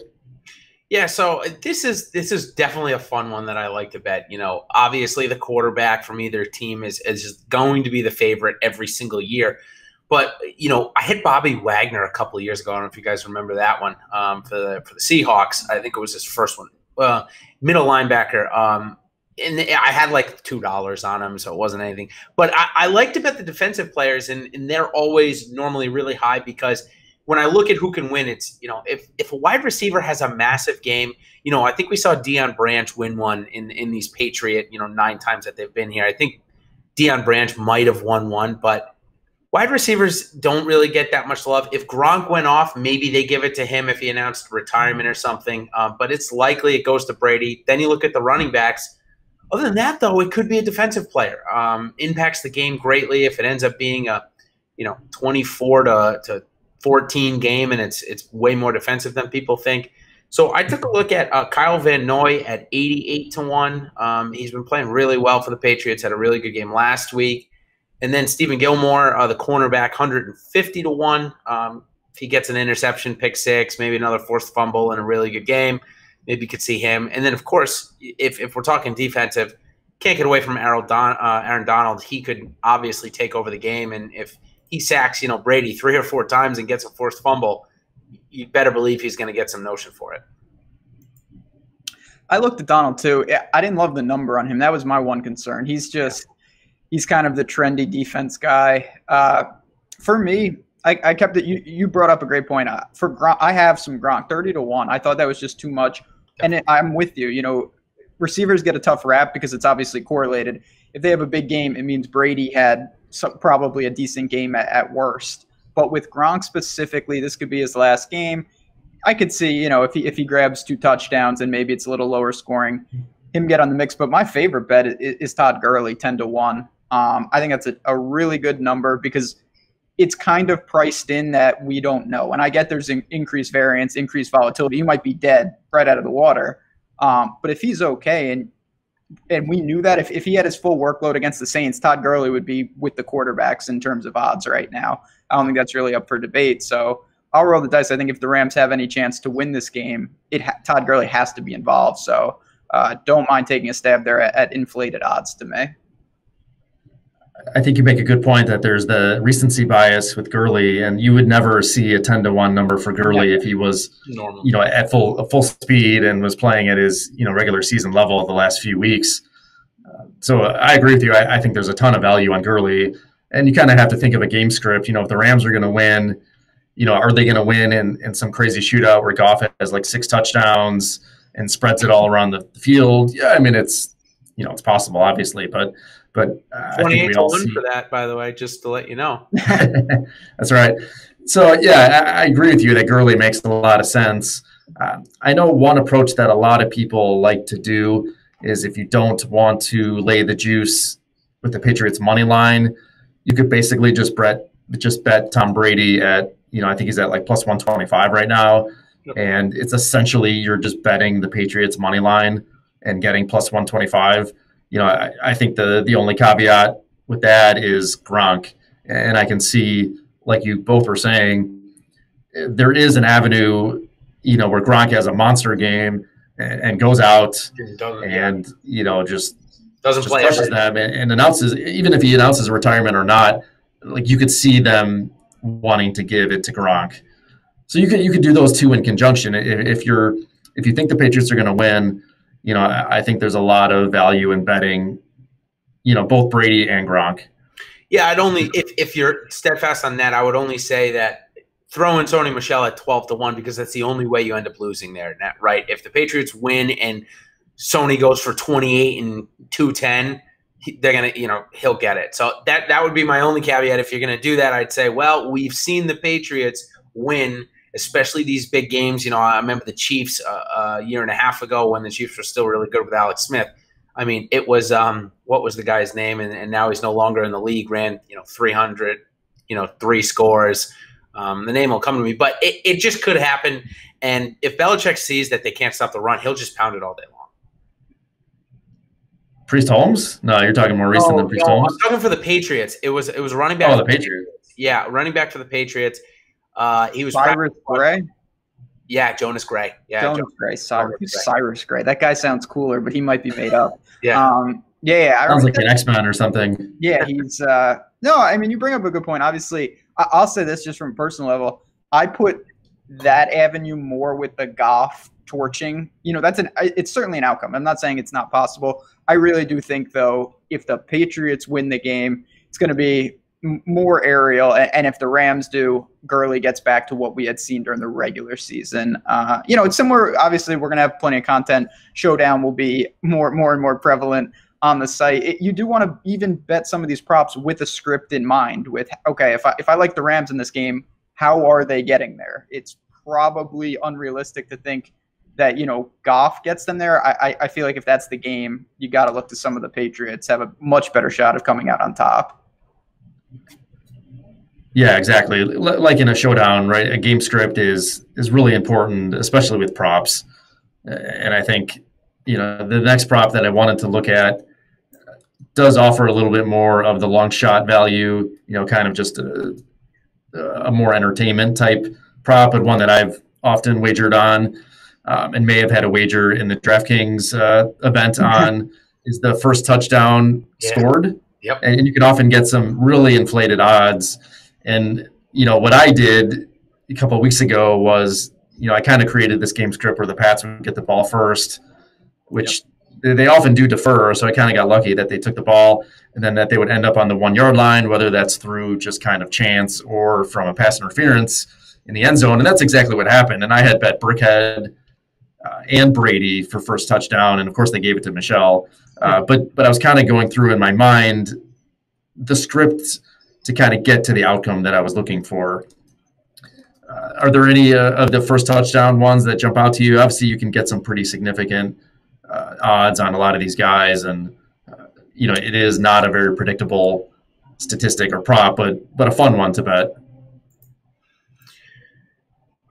Yeah, so this is definitely a fun one that I like to bet. Obviously the quarterback from either team is just going to be the favorite every single year. But, I hit Bobby Wagner a couple of years ago. I don't know if you guys remember that one for the Seahawks. I think it was his first one. Middle linebacker. And I had like $2 on him, so it wasn't anything. But I like to bet the defensive players, and they're always normally really high because when I look at who can win, it's, if a wide receiver has a massive game, I think we saw Deion Branch win one in these Patriot, 9 times that they've been here. I think Deion Branch might have won one, but wide receivers don't really get that much love. If Gronk went off, maybe they give it to him if he announced retirement or something. But it's likely it goes to Brady. Then you look at the running backs. Other than that, though, it could be a defensive player. Impacts the game greatly if it ends up being a 24 to 14 game, and it's way more defensive than people think. So I took a look at Kyle Van Noy at 88 to 1. He's been playing really well for the Patriots. Had a really good game last week. And then Stephen Gilmore, the cornerback, 150 to 1. If he gets an interception, pick 6, maybe another forced fumble in a really good game, maybe you could see him. And then, of course, if we're talking defensive, can't get away from Aaron Donald. He could obviously take over the game, and if he sacks, Brady 3 or 4 times and gets a forced fumble, you better believe he's going to get some notion for it. I looked at Donald too. I didn't love the number on him. That was my one concern. He's kind of the trendy defense guy. For me, I kept it. You brought up a great point. For Gronk, I have some Gronk 30 to 1. I thought that was just too much. And I'm with you. Receivers get a tough rap because it's obviously correlated. If they have a big game, it means Brady had probably a decent game at worst. But with Gronk specifically, this could be his last game. I could see, if he grabs 2 touchdowns and maybe it's a little lower scoring, him get on the mix. But my favorite bet is Todd Gurley, 10 to 1. I think that's a really good number because it's kind of priced in that we don't know. And I get there's increased variance, increased volatility. He might be dead right out of the water. But if he's okay, and we knew that if he had his full workload against the Saints, Todd Gurley would be with the quarterbacks in terms of odds right now. I don't think that's really up for debate. So I'll roll the dice. I think if the Rams have any chance to win this game, Todd Gurley has to be involved. So don't mind taking a stab there at inflated odds to me. I think you make a good point that there's the recency bias with Gurley, and you would never see a 10 to 1 number for Gurley if he was, at full speed and was playing at his, regular season level the last few weeks. So I agree with you. I think there's a ton of value on Gurley, and you kind of have to think of a game script. If the Rams are going to win, are they going to win in some crazy shootout where Goff has like 6 touchdowns and spreads it all around the field? Yeah, I mean, it's possible, obviously, but I think we all see for that, by the way, just to let you know. That's right. So yeah, I agree with you that Gurley makes a lot of sense. I know one approach that a lot of people like to do is if you don't want to lay the juice with the Patriots money line, you could basically just bet Tom Brady at, I think he's at like plus 125 right now. Yep. And it's essentially you're just betting the Patriots money line and getting plus 125. I think the only caveat with that is Gronk. And I can see, like you both were saying, there is an avenue, where Gronk has a monster game and goes out and, just doesn't play crushes them and announces, even if he announces retirement or not, like you could see them wanting to give it to Gronk. So you could do those two in conjunction. If you think the Patriots are going to win, I think there's a lot of value in betting, both Brady and Gronk. Yeah, I'd only if you're steadfast on that, I would only say that throw in Sony Michel at 12-1 because that's the only way you end up losing there, right? If the Patriots win and Sony goes for 28 and 210, they're gonna, he'll get it. So that would be my only caveat. If you're gonna do that, I'd say, well, we've seen the Patriots win, especially these big games. I remember the Chiefs a year and a half ago when the Chiefs were still really good with Alex Smith. I mean, it was what was the guy's name? And now he's no longer in the league. Ran 300, 3 scores. The name will come to me, but it just could happen. And if Belichick sees that they can't stop the run, he'll just pound it all day long. Priest Holmes? No, you're talking more recent than Priest Holmes. I'm talking for the Patriots. It was running back. Oh, the Patriots. Yeah, running back for the Patriots. He was Cyrus Gray. Yeah, Jonas Gray. Yeah, Jonas Gray. Cyrus Gray. That guy sounds cooler, but he might be made up. Yeah. Sounds like an X-Men or something. Yeah, he's no. I mean, you bring up a good point. Obviously, I'll say this just from a personal level. I put that avenue more with the Goff torching. It's certainly an outcome. I'm not saying it's not possible. I really do think, though, if the Patriots win the game, it's going to be more aerial. And if the Rams do, Gurley gets back to what we had seen during the regular season. It's similar. Obviously, we're going to have plenty of content. Showdown will be more and more prevalent on the site. You do want to even bet some of these props with a script in mind with, okay, if I like the Rams in this game, how are they getting there? It's probably unrealistic to think that, Goff gets them there. I feel like if that's the game, you got to look to some of the Patriots have a much better shot of coming out on top. Yeah, exactly. Like in a showdown, right? A game script is really important, especially with props. And I think, the next prop that I wanted to look at does offer a little bit more of the long shot value, kind of just a more entertainment type prop, but one that I've often wagered on and may have had a wager in the DraftKings event on is the first touchdown scored. Yep. And you can often get some really inflated odds. And, what I did a couple of weeks ago was, I kind of created this game script where the Pats would get the ball first, which they often do defer. So I kind of got lucky that they took the ball and then that they would end up on the 1 yard line, whether that's through just kind of chance or from a pass interference in the end zone. And that's exactly what happened. And I had bet Burkhead and Brady for first touchdown. And of course they gave it to Michel. But I was kind of going through in my mind the script to kind of get to the outcome that I was looking for. Are there any of the first touchdown ones that jump out to you? Obviously, you can get some pretty significant odds on a lot of these guys, and it is not a very predictable statistic or prop, but a fun one to bet.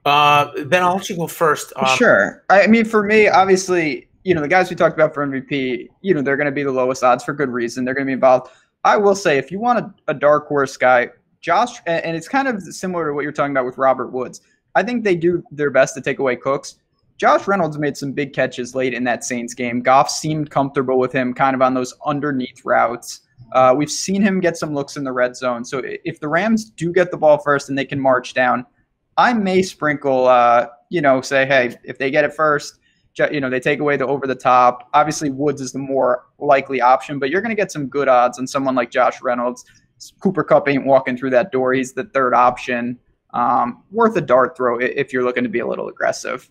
Ben, I'll let you go first. Sure. I mean, for me, obviously, the guys we talked about for MVP, they're going to be the lowest odds for good reason. They're going to be involved. I will say, if you want a dark horse guy, Josh, and it's kind of similar to what you're talking about with Robert Woods. I think they do their best to take away Cooks. Josh Reynolds made some big catches late in that Saints game. Goff seemed comfortable with him kind of on those underneath routes. We've seen him get some looks in the red zone. So if the Rams do get the ball first and they can march down, I may sprinkle, say, hey, if they get it first, they take away the over the top. Obviously, Woods is the more likely option, but you're going to get some good odds on someone like Josh Reynolds. Cooper Kupp ain't walking through that door. He's the third option. Worth a dart throw if you're looking to be a little aggressive.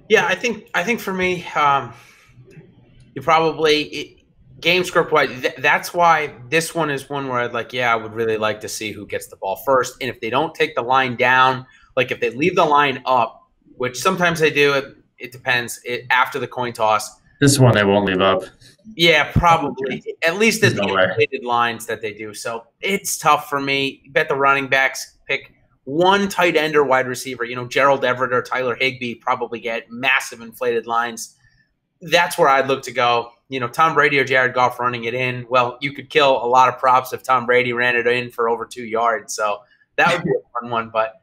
Yeah, I think for me, you probably game script wise. That's why this one is one where I'd like. Yeah, I would really like to see who gets the ball first, and if they don't take the line down, like if they leave the line up, which sometimes they do. It depends. After the coin toss. This one they won't leave up. Yeah, probably. At least the inflated lines that they do. So it's tough for me. Bet the running backs pick one tight end or wide receiver. You know, Gerald Everett or Tyler Higbee probably get massive inflated lines. That's where I'd look to go. You know, Tom Brady or Jared Goff running it in. Well, you could kill a lot of props if Tom Brady ran it in for over 2 yards. So that would be a fun one. But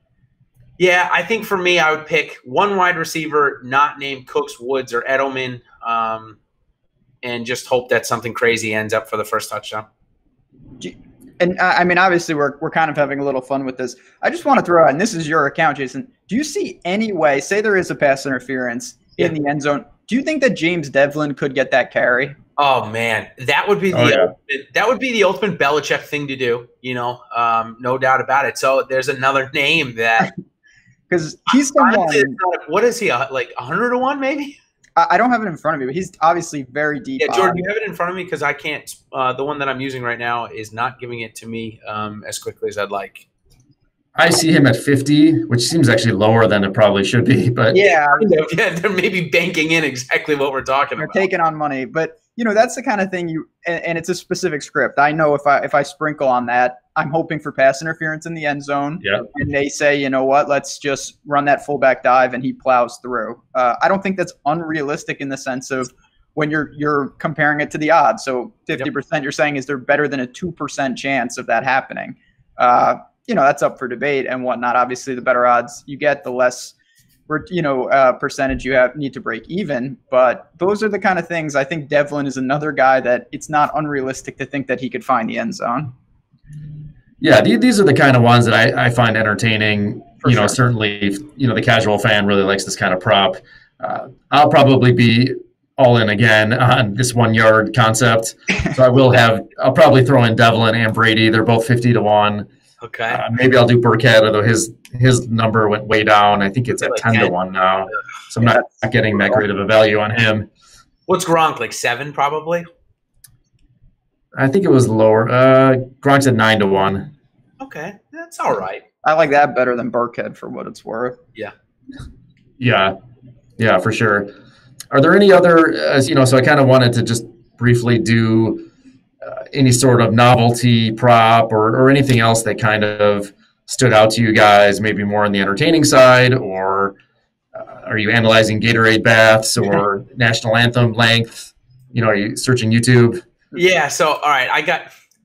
yeah, I think for me, I would pick one wide receiver not named Cooks, Woods, or Edelman, and just hope that something crazy ends up for the first touchdown. And I mean, obviously, we're kind of having a little fun with this. I just want to throw out, and this is your account, Jason. Do you see any way, say there is a pass interference in the end zone, do you think that James Devlin could get that carry? Oh man, that would be the ultimate Belichick thing to do. You know, no doubt about it. So there's another name that. Because he's someone. What is he, like 100 to 1 maybe? I don't have it in front of me, but he's obviously very deep. Yeah, Jordan, you have it in front of me because I can't. The one that I'm using right now is not giving it to me as quickly as I'd like. I see him at 50, which seems actually lower than it probably should be. But yeah, they're maybe banking in exactly what we're talking about. They're taking on money, but that's the kind of thing and it's a specific script. I know if I sprinkle on that, I'm hoping for pass interference in the end zone. Yeah. And they say, you know what, let's just run that fullback dive and he plows through. I don't think that's unrealistic in the sense of when you're comparing it to the odds. So 50% you're saying is there better than a 2% chance of that happening. That's up for debate and whatnot. Obviously, the better odds you get, the less percentage you need to break even. But those are the kind of things. I think Devlin is another guy that it's not unrealistic to think that he could find the end zone. Yeah, these are the kind of ones that I find entertaining. Sure. Certainly, the casual fan really likes this kind of prop. I'll probably be all in again on this 1 yard concept. So I'll probably throw in Devlin and Brady. They're both 50 to 1. Okay. Maybe I'll do Burkhead, although his number went way down. I think it's at 10 to 1 now. So I'm not getting that great of a value on him. What's Gronk, like 7 probably? I think it was lower. Gronk's at 9 to 1. Okay, that's all right. I like that better than Burkhead for what it's worth. Yeah. Yeah, for sure. Are there any other, so I kind of wanted to just briefly do any sort of novelty prop or anything else that kind of stood out to you guys, maybe more on the entertaining side, or are you analyzing Gatorade baths or national anthem length? Are you searching YouTube? Yeah. So, all right,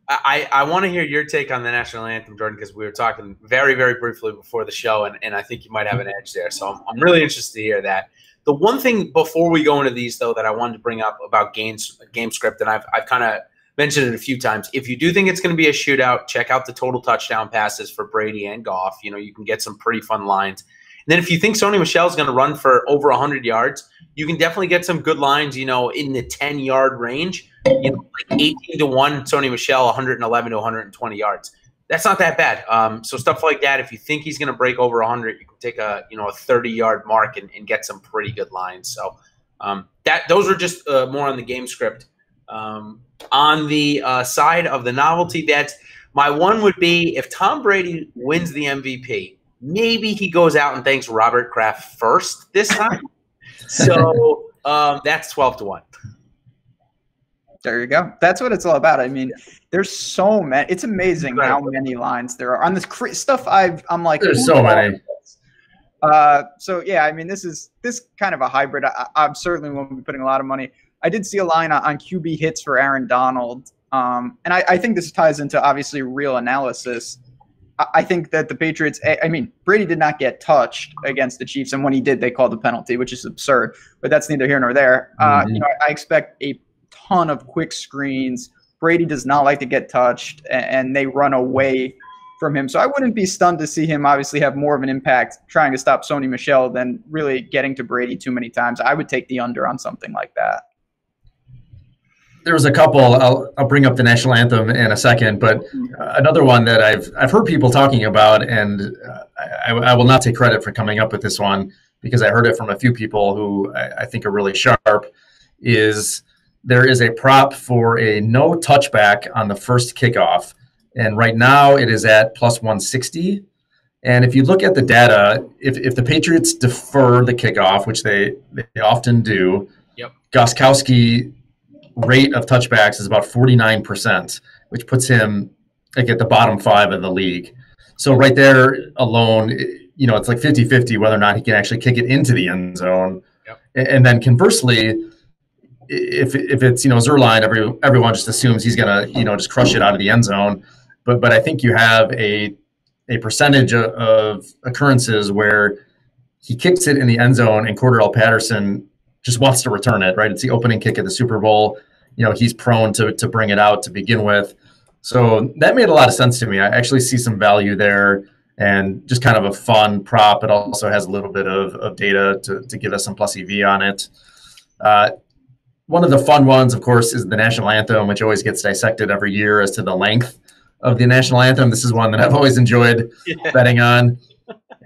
I want to hear your take on the national anthem, Jordan, because we were talking very, very briefly before the show, and I think you might have an edge there. So I'm really interested to hear that. The one thing before we go into these, though, that I wanted to bring up about game script, and I've kind of mentioned it a few times. If you do think it's going to be a shootout, check out the total touchdown passes for Brady and Goff. You can get some pretty fun lines. And then if you think Sony Michel is going to run for over 100 yards, you can definitely get some good lines, in the 10-yard range. Like 18 to 1, Sony Michel, 111 to 120 yards. That's not that bad. So stuff like that, if you think he's going to break over 100, you can take a 30-yard mark and get some pretty good lines. So those are just more on the game script. On the side of the novelty bets, my one would be if Tom Brady wins the MVP, maybe he goes out and thanks Robert Kraft first this time. So that's 12 to 1. There you go. That's what it's all about. I mean, there's so many. It's amazing how many lines there are on this stuff. I'm like, there's so many. So yeah, I mean, this kind of a hybrid. I certainly won't be putting a lot of money. I did see a line on QB hits for Aaron Donald, and I think this ties into obviously real analysis. I think that the Patriots, Brady did not get touched against the Chiefs, and when he did, they called the penalty, which is absurd. But that's neither here nor there. I expect a ton of quick screens. Brady does not like to get touched, and they run away from him. So I wouldn't be stunned to see him obviously have more of an impact trying to stop Sony Michel than really getting to Brady too many times. I would take the under on something like that. there was a couple. I'll bring up the national anthem in a second, but another one that I've heard people talking about, and I will not take credit for coming up with this one because I heard it from a few people who I think are really sharp. Is there is a prop for a no touchback on the first kickoff, and right now it is at plus 160. And if you look at the data, if the Patriots defer the kickoff, which they often do, yep, Gostkowski rate of touchbacks is about 49%, which puts him like at the bottom 5 of the league. So right there alone, it's like 50-50 whether or not he can actually kick it into the end zone. Yep. And then conversely, if it's Zuerlein, everyone just assumes he's gonna just crush it out of the end zone. But I think you have a percentage of occurrences where he kicks it in the end zone and Cordarrelle Patterson just wants to return it, right? It's the opening kick of the Super Bowl. He's prone to bring it out to begin with. So that made a lot of sense to me. I actually see some value there and just kind of a fun prop. It also has a little bit of data to give us some plus EV on it. One of the fun ones, of course, is the national anthem, which always gets dissected every year as to the length of the national anthem. This is one that I've always enjoyed betting on.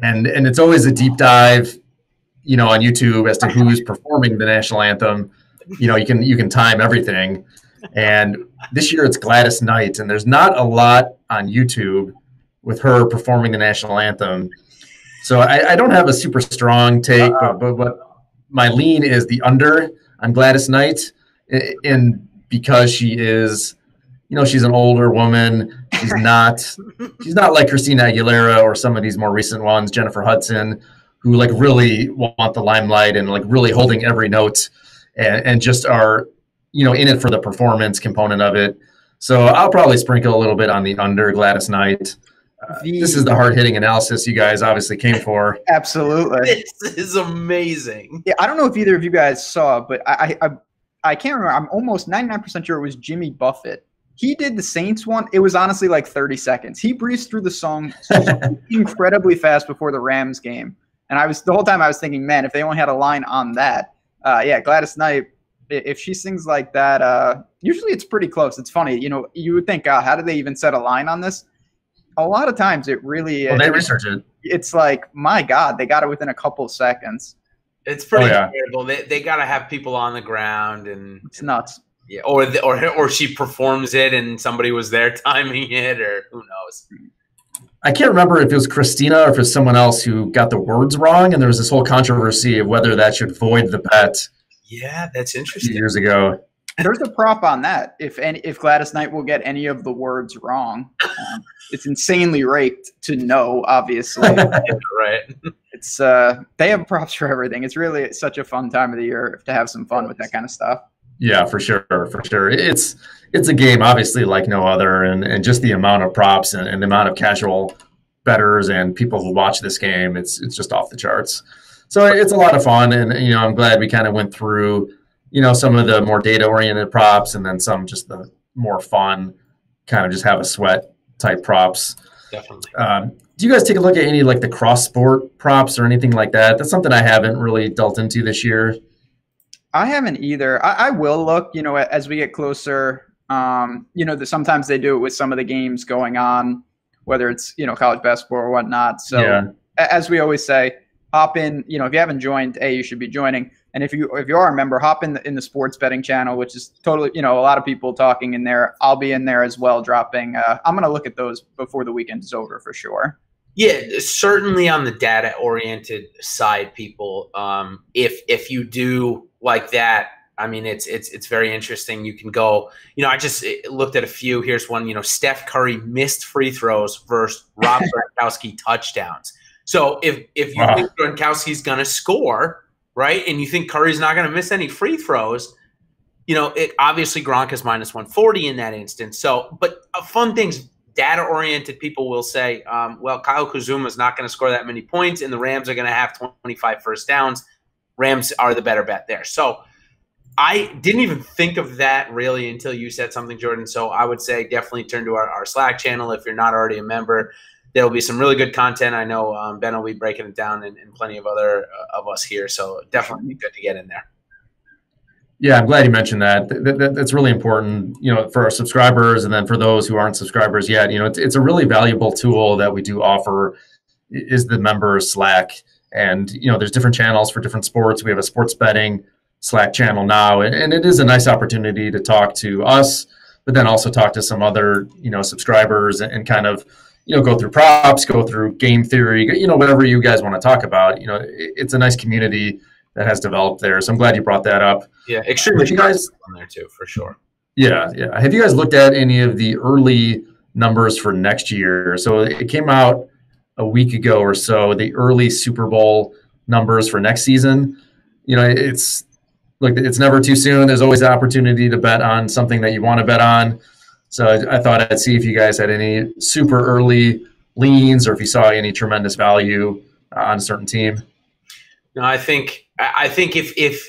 And it's always a deep dive, on YouTube as to who's performing the national anthem. You can time everything. And this year it's Gladys Knight, and there's not a lot on YouTube with her performing the national anthem. So I don't have a super strong take, but what my lean is the under on Gladys Knight, and because she is, she's an older woman. She's not like Christina Aguilera or some of these more recent ones, Jennifer Hudson, who like really want the limelight and like really holding every note and just are, in it for the performance component of it. So I'll probably sprinkle a little bit on the under Gladys Knight. This is the hard-hitting analysis you guys obviously came for. Absolutely. This is amazing. Yeah, I don't know if either of you guys saw, but I can't remember. I'm almost 99% sure it was Jimmy Buffett. He did the Saints one. It was honestly like 30 seconds. He breezed through the song incredibly fast before the Rams game. And the whole time I was thinking, man, if they only had a line on that. Gladys Knight, if she sings like that, usually it's pretty close. It's funny. You would think, how did they even set a line on this? A lot of times it really they research it. It's like, my God, they got it within a couple seconds. It's pretty incredible. They got to have people on the ground, and it's nuts. Yeah, or she performs it and somebody was there timing it, or who knows. I can't remember if it was Christina or if it was someone else who got the words wrong, and there was this whole controversy of whether that should void the bet. Yeah, that's interesting. Years ago. There's a prop on that. If Gladys Knight will get any of the words wrong, it's insanely raked to know. Obviously, right? It's they have props for everything. It's really such a fun time of the year to have some fun with that kind of stuff. Yeah, for sure. It's a game obviously like no other, and just the amount of props and the amount of casual bettors and people who watch this game, it's just off the charts. So it's a lot of fun, and I'm glad we kind of went through some of the more data-oriented props, and then some just the more fun, kind of just have a sweat type props. Definitely. Do you guys take a look at any like the cross-sport props or anything like that? That's something I haven't really delved into this year. I haven't either. I will look, as we get closer. Sometimes they do it with some of the games going on, whether it's, college basketball or whatnot. So as we always say, hop in, if you haven't joined, you should be joining. And if you are a member, hop in the sports betting channel, which is totally, a lot of people talking in there. I'll be in there as well, dropping. I'm going to look at those before the weekend is over for sure. Yeah, certainly on the data-oriented side, people. If you do like that, I mean, it's very interesting. You can go. I just looked at a few. Here's one. Steph Curry missed free throws versus Rob Gronkowski touchdowns. So if you think Gronkowski's going to score, right, and you think Curry's not going to miss any free throws, obviously Gronk is minus 140 in that instance. So, but fun things. Data-oriented people will say, Kyle Kuzuma is not going to score that many points, and the Rams are going to have 25 first downs. Rams are the better bet there. So I didn't even think of that really until you said something, Jordan. So I would say definitely turn to our Slack channel if you're not already a member. There will be some really good content. I know Ben will be breaking it down and plenty of other of us here. So definitely be good to get in there. Yeah, I'm glad you mentioned that. That's really important, for our subscribers, and then for those who aren't subscribers yet. It's a really valuable tool that we do offer is the member Slack, and there's different channels for different sports. We have a sports betting Slack channel now, and it is a nice opportunity to talk to us, but then also talk to some other subscribers and kind of go through props, go through game theory, whatever you guys want to talk about. It's a nice community that has developed there. So I'm glad you brought that up. Yeah, extremely. You guys on there too, for sure. Yeah. Have you guys looked at any of the early numbers for next year? So it came out a week ago or so, the early Super Bowl numbers for next season. It's never too soon. There's always the opportunity to bet on something that you want to bet on. So I thought I'd see if you guys had any super early leans or if you saw any tremendous value on a certain team. No, I think if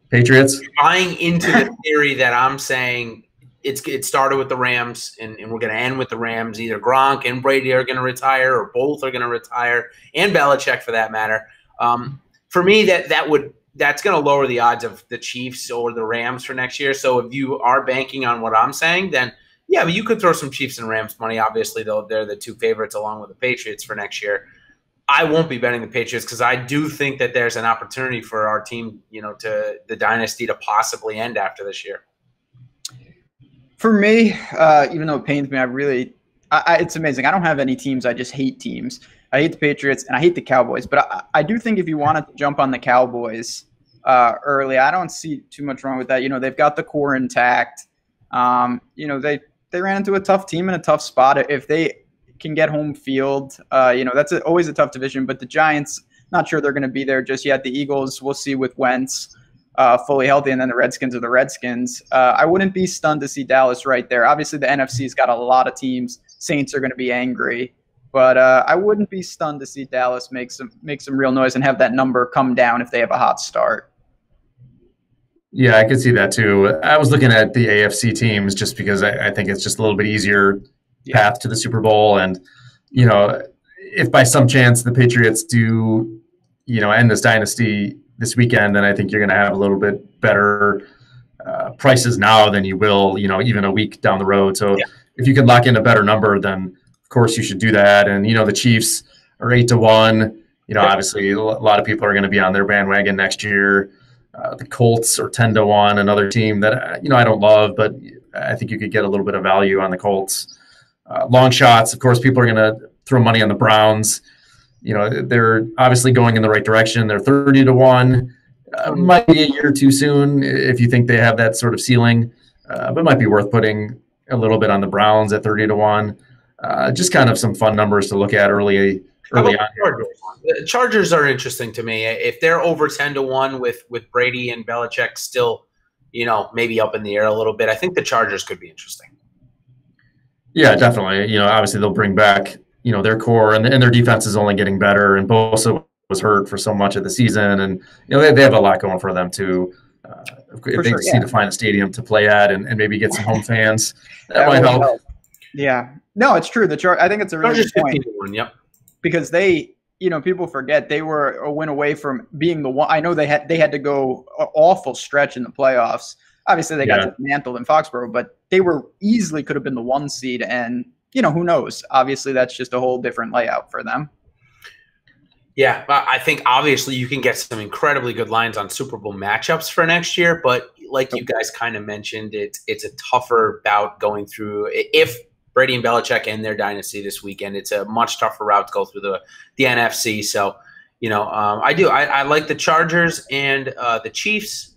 Patriots buying into the theory that I'm saying it started with the Rams and we're going to end with the Rams, either Gronk and Brady are going to retire or both are going to retire, and Belichick for that matter. For me, that's going to lower the odds of the Chiefs or the Rams for next year. So if you are banking on what I'm saying, then yeah, but you could throw some Chiefs and Rams money. Obviously, they're the two favorites along with the Patriots for next year. I won't be betting the Patriots because I do think that there's an opportunity for our team, to the dynasty to possibly end after this year. For me, even though it pains me, it's amazing. I don't have any teams. I just hate teams. I hate the Patriots and I hate the Cowboys. But I do think if you wanted to jump on the Cowboys early, I don't see too much wrong with that. They've got the core intact. They ran into a tough team in a tough spot. If they can get home field, that's always a tough division. But the Giants, not sure they're going to be there just yet. The Eagles, we'll see with Wentz fully healthy, and then the Redskins are the Redskins. I wouldn't be stunned to see Dallas right there. Obviously, the NFC's got a lot of teams. Saints are going to be angry, but I wouldn't be stunned to see Dallas make some real noise and have that number come down if they have a hot start. Yeah, I could see that too. I was looking at the AFC teams just because I think it's just a little bit easier path to the Super Bowl. And, if by some chance the Patriots do, end this dynasty this weekend, then I think you're going to have a little bit better prices now than you will, even a week down the road. So if you can lock in a better number, then of course you should do that. And, the Chiefs are 8-1. Obviously a lot of people are going to be on their bandwagon next year. The Colts are 10-1, another team that I don't love, but I think you could get a little bit of value on the Colts. Long shots, of course, people are going to throw money on the Browns. They're obviously going in the right direction. They're 30-1. Might be a year too soon if you think they have that sort of ceiling, but it might be worth putting a little bit on the Browns at 30-1. Just kind of some fun numbers to look at early on. The Chargers are interesting to me. If they're over 10-1 with Brady and Belichick still, maybe up in the air a little bit, I think the Chargers could be interesting. Yeah, definitely. Obviously they'll bring back, their core, and their defense is only getting better. And Bosa was hurt for so much of the season, and they have a lot going for them too. If they just need to find a stadium to play at and maybe get some home fans, that might help. Yeah, no, it's true. I think it's a really good point. Yep. Because they, people forget they were a win away from being the one. I know they had to go an awful stretch in the playoffs. Obviously, they got dismantled in Foxborough, but they were easily could have been the 1 seed. And, who knows? Obviously, that's just a whole different layout for them. Yeah, I think obviously you can get some incredibly good lines on Super Bowl matchups for next year. But like you guys kind of mentioned, it's a tougher bout going through. If Brady and Belichick end their dynasty this weekend, it's a much tougher route to go through the NFC. So, I like the Chargers and the Chiefs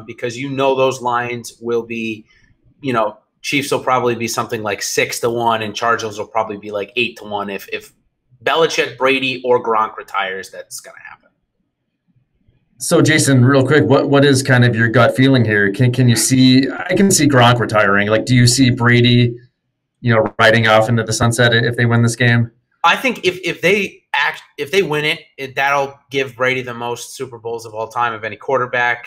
because those lines will be, Chiefs will probably be something like 6-1 and Chargers will probably be like 8-1 if Belichick, Brady, or Gronk retires. That's going to happen. So, Jason, real quick, what is kind of your gut feeling here? Can you see? I can see Gronk retiring. Like, do you see Brady, riding off into the sunset if they win this game? I think if they win it, that'll give Brady the most Super Bowls of all time of any quarterback.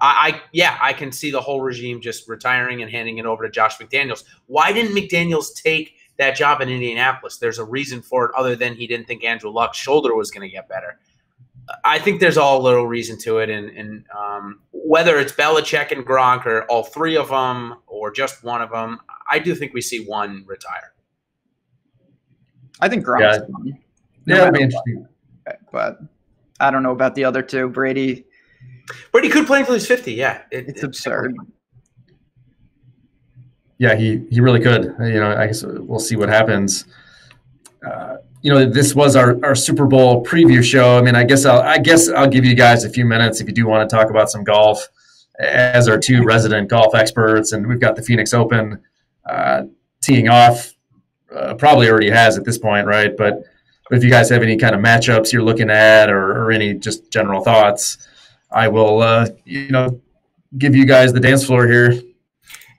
I can see the whole regime just retiring and handing it over to Josh McDaniels. Why didn't McDaniels take that job in Indianapolis? There's a reason for it other than he didn't think Andrew Luck's shoulder was going to get better. I think there's all a little reason to it. And whether it's Belichick and Gronk or all three of them or just one of them, I do think we see one retire. I think Gronk's done. Yeah, it'd be interesting. But I don't know about the other two. Brady could play until he's 50. Yeah, it's absurd. Yeah, he really could. I guess we'll see what happens. This was our Super Bowl preview show. I mean, I guess I'll give you guys a few minutes if you do want to talk about some golf, as our two resident golf experts, and we've got the Phoenix Open teeing off. Probably already has at this point, right? But if you guys have any kind of matchups you're looking at, or any just general thoughts, I will give you guys the dance floor here.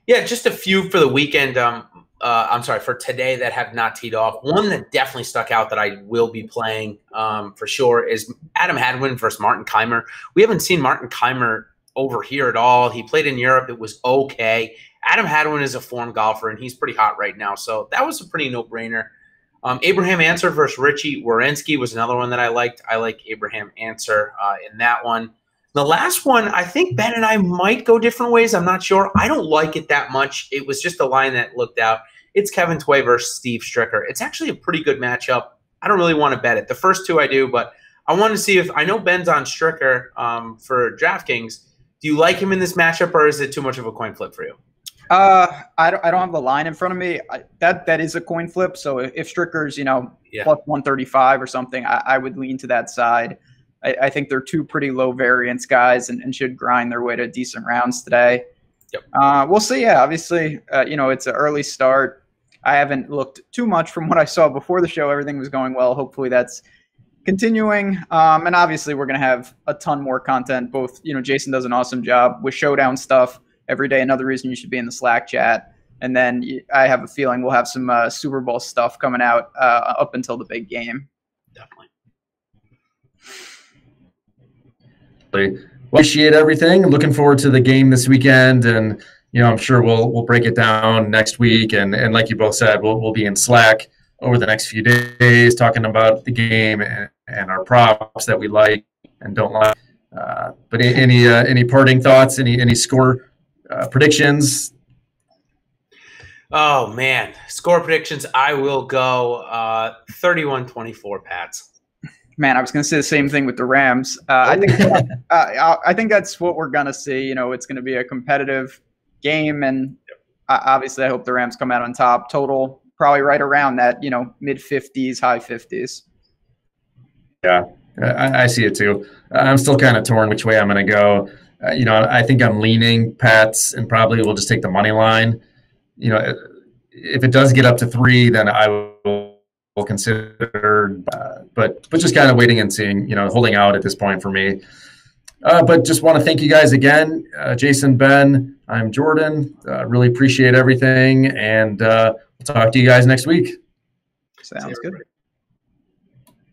Yeah, just a few for the weekend. For today that have not teed off. One that definitely stuck out that I will be playing for sure is Adam Hadwin versus Martin Kaymer. We haven't seen Martin Kaymer over here at all. He played in Europe. It was okay. Adam Hadwin is a form golfer, and he's pretty hot right now. So that was a pretty no-brainer. Abraham Answer versus Richie Werenski was another one that I liked. I like Abraham Answer in that one. The last one, I think Ben and I might go different ways. I'm not sure. I don't like it that much. It was just a line that looked out. It's Kevin Tway versus Steve Stricker. It's actually a pretty good matchup. I don't really want to bet it. The first two I do, but I want to see if – I know Ben's on Stricker for DraftKings. Do you like him in this matchup, or is it too much of a coin flip for you? I don't have the line in front of me. That is a coin flip. So if Stricker's, plus 135 or something, I would lean to that side. I think they're two pretty low variance guys and should grind their way to decent rounds today. Yep. We'll see. Yeah, obviously, it's an early start. I haven't looked too much from what I saw before the show. Everything was going well. Hopefully that's continuing. And obviously we're going to have a ton more content. Both, Jason does an awesome job with showdown stuff every day. Another reason you should be in the Slack chat. And then I have a feeling we'll have some Super Bowl stuff coming out up until the big game. Definitely. Appreciate everything. Looking forward to the game this weekend, and I'm sure we'll break it down next week. And like you both said, we'll be in Slack over the next few days talking about the game and our props that we like and don't like. But any parting thoughts? Any score predictions? Oh man, score predictions. I will go 31-24 Pats. Man, I was going to say the same thing with the Rams. I think that's what we're going to see. It's going to be a competitive game, and obviously I hope the Rams come out on top. Total probably right around that, mid-50s, high 50s. Yeah, I see it too. I'm still kind of torn which way I'm going to go. I think I'm leaning Pats, and probably we'll just take the money line. If it does get up to 3, then I will consider, but just kind of waiting and seeing, holding out at this point for me. But just want to thank you guys again. Jason, Ben, I'm Jordan. Really appreciate everything, and we'll talk to you guys next week. Sounds good.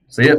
See ya.